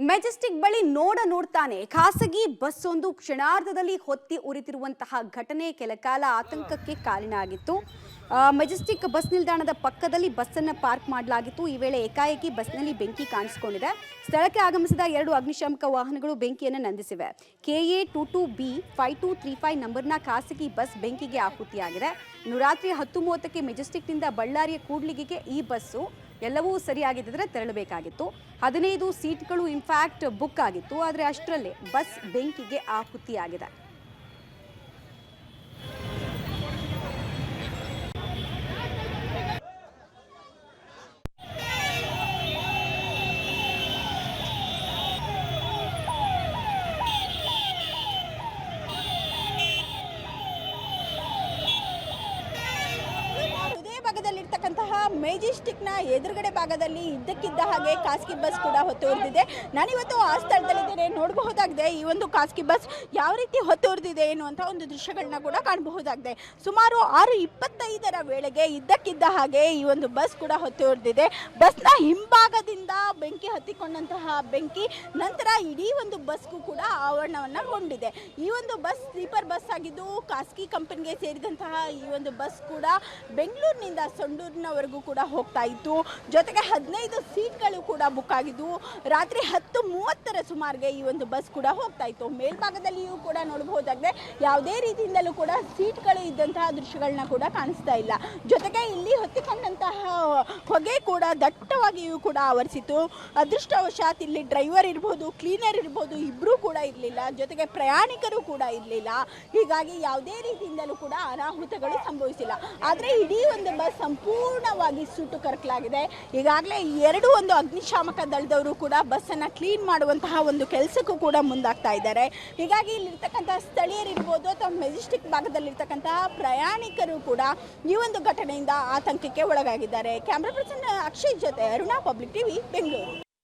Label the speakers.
Speaker 1: Majestic ಬಳಿ ನೋಡ್ತಾನೆ ಖಾಸಗಿ ಬಸ್ ಒಂದು ಕ್ಷಣಾರ್ಧದಲ್ಲಿ ಹೊತ್ತಿ ಉರಿತಿರುವಂತಹ ಘಟನೆ ಕೆಲ ಕಾಲ ಆತಂಕಕ್ಕೆ ಕಾರಣ ಆಗಿತ್ತು. ಮೆಜೆಸ್ಟಿಕ್ ಬಸ್ ನಿಲ್ದಾಣದ ಪಕ್ಕದಲ್ಲಿ ಬಸ್ ಅನ್ನು ಪಾರ್ಕ್ ಮಾಡಲಾಗಿತ್ತು. ಈ ವೇಳೆ ಏಕಾಏಕಿ ಬಸ್ನಲ್ಲಿ ಬೆಂಕಿ ಕಾಣಿಸಿಕೊಂಡಿದೆ. ಸ್ಥಳಕ್ಕೆ ಆಗಮಿಸಿದ 2 ಅಗ್ನಿಶಾಮಕ ವಾಹನಗಳು ಬೆಂಕಿಯನ್ನು ನಂದಿಸಿವೆ. KA 22B 5235 ನಂಬರ್ನ ಖಾಸಗಿ ಬಸ್ ಬೆಂಕಿಗೆ ಆಹುತಿಯಾಗಿದೆ. ಇನ್ನು ರಾತ್ರಿ 10:30ಕ್ಕೆ ಮೆಜೆಸ್ಟಿಕ್ನಿಂದ ಬಳ್ಳಾರಿಯ ಕೂಡ್ಲಿಗಿಗೆ ಈ ಬಸ್ಸು ಎಲ್ಲವೂ ಸರಿಯಾಗಿದ್ದರೆ ತೆರಳಬೇಕಾಗಿತ್ತು. 15 ಸೀಟ್ಗಳು ಇನ್ಫ್ಯಾಕ್ಟ್ ಬುಕ್ ಆಗಿತ್ತು. ಆದರೆ ಅಷ್ಟರಲ್ಲೇ ಬಸ್ ಬೆಂಕಿಗೆ ಆಹುತಿಯಾಗಿದೆ.
Speaker 2: ಮೆಜೆಸ್ಟಿಕ್ನ ಎದುರುಗಡೆ ಭಾಗದಲ್ಲಿ ಇದ್ದಕ್ಕಿದ್ದ ಹಾಗೆ ಖಾಸಗಿ ಬಸ್ ಕೂಡ ಹೊತ್ತು ಉರಿದಿದೆ. ನಾನಿವತ್ತು ಆ ಸ್ಥಳದಲ್ಲಿದ್ದೇನೆ. ನೋಡಬಹುದಾಗಿದೆ ಈ ಒಂದು ಖಾಸಗಿ ಬಸ್ ಯಾವ ರೀತಿ ಹೊತ್ತು ಉರಿದಿದೆ ಎನ್ನುವಂಥ ಒಂದು ದೃಶ್ಯಗಳನ್ನ ಕೂಡ ಕಾಣಬಹುದಾಗಿದೆ. ಸುಮಾರು 6:25ರ ವೇಳೆಗೆ ಇದ್ದಕ್ಕಿದ್ದ ಹಾಗೆ ಈ ಒಂದು ಬಸ್ ಕೂಡ ಹೊತ್ತು ಉರಿದಿದೆ. ಬಸ್ನ ಹಿಂಭಾಗದಿಂದ ಬೆಂಕಿ ಹತ್ತಿಕೊಂಡಂತಹ ಬೆಂಕಿ ನಂತರ ಇಡೀ ಒಂದು ಬಸ್ಗೂ ಕೂಡ ಆವರಣವನ್ನಗೊಂಡಿದೆ. ಈ ಒಂದು ಬಸ್ ಸ್ಲೀಪರ್ ಬಸ್ ಆಗಿದ್ದು ಖಾಸಗಿ ಕಂಪನಿಗೆ ಸೇರಿದಂತಹ ಈ ಒಂದು ಬಸ್ ಕೂಡ ಬೆಂಗಳೂರಿನಿಂದ ಸಂಡೂರಿನವರೆಗೂ ಕೂಡ ಹೋಗ್ತಾ ಇತ್ತು. ಜೊತೆಗೆ 15 ಸೀಟ್ಗಳು ಕೂಡ ಬುಕ್ ಆಗಿದ್ದು ರಾತ್ರಿ 10:30ರ ಸುಮಾರಿಗೆ ಈ ಒಂದು ಬಸ್ ಕೂಡ ಹೋಗ್ತಾ ಇತ್ತು. ಮೇಲ್ಭಾಗದಲ್ಲಿಯೂ ಕೂಡ ನೋಡಬಹುದಾಗಿದೆ ಯಾವುದೇ ರೀತಿಯಿಂದಲೂ ಕೂಡ ಸೀಟ್ಗಳು ಇದ್ದಂತಹ ದೃಶ್ಯಗಳನ್ನ ಕೂಡ ಕಾಣಿಸ್ತಾ ಇಲ್ಲ. ಜೊತೆಗೆ ಇಲ್ಲಿ ಹೊತ್ತಿಕೊಂಡಂತಹ ಹೊಗೆ ಕೂಡ ದಟ್ಟವಾಗಿಯೂ ಕೂಡ ಆವರಿಸಿತು. ಅದೃಷ್ಟವಶಾತ್ ಇಲ್ಲಿ ಡ್ರೈವರ್ ಇರ್ಬೋದು, ಕ್ಲೀನರ್ ಇರ್ಬೋದು, ಇಬ್ಬರೂ ಕೂಡ ಇರಲಿಲ್ಲ. ಜೊತೆಗೆ ಪ್ರಯಾಣಿಕರು ಕೂಡ ಇರಲಿಲ್ಲ. ಹೀಗಾಗಿ ಯಾವುದೇ ರೀತಿಯಿಂದಲೂ ಕೂಡ ಅನಾಹುತಗಳು ಸಂಭವಿಸಿಲ್ಲ. ಆದರೆ ಇಡೀ ಒಂದು ಬಸ್ ಸಂಪೂರ್ಣವಾಗಿ ಸುಟ್ಟು ಕರಕಲಾಗಿದೆ. ಈಗಾಗಲೇ 2 ಒಂದು ಅಗ್ನಿಶಾಮಕ ದಳದವರು ಕೂಡ ಬಸ್ಸನ್ನು ಕ್ಲೀನ್ ಮಾಡುವಂತಹ ಒಂದು ಕೆಲಸಕ್ಕೂ ಕೂಡ ಮುಂದಾಗ್ತಾ ಇದ್ದಾರೆ. ಹೀಗಾಗಿ ಇಲ್ಲಿರ್ತಕ್ಕಂತಹ ಸ್ಥಳೀಯರಿರ್ಬೋದು ಅಥವಾ ಮೆಜೆಸ್ಟಿಕ್ ಭಾಗದಲ್ಲಿರ್ತಕ್ಕಂತಹ ಪ್ರಯಾಣಿಕರು ಕೂಡ ಈ ಒಂದು ಘಟನೆಯಿಂದ ಆತಂಕಕ್ಕೆ ಒಳಗಾಗಿದ್ದಾರೆ. ಕ್ಯಾಮ್ರಾ ಪರ್ಸನ್ ಅಕ್ಷಯ್ ಜೊತೆ ಅರುಣಾ, ಪಬ್ಲಿಕ್ ಟಿವಿ, ಬೆಂಗಳೂರು.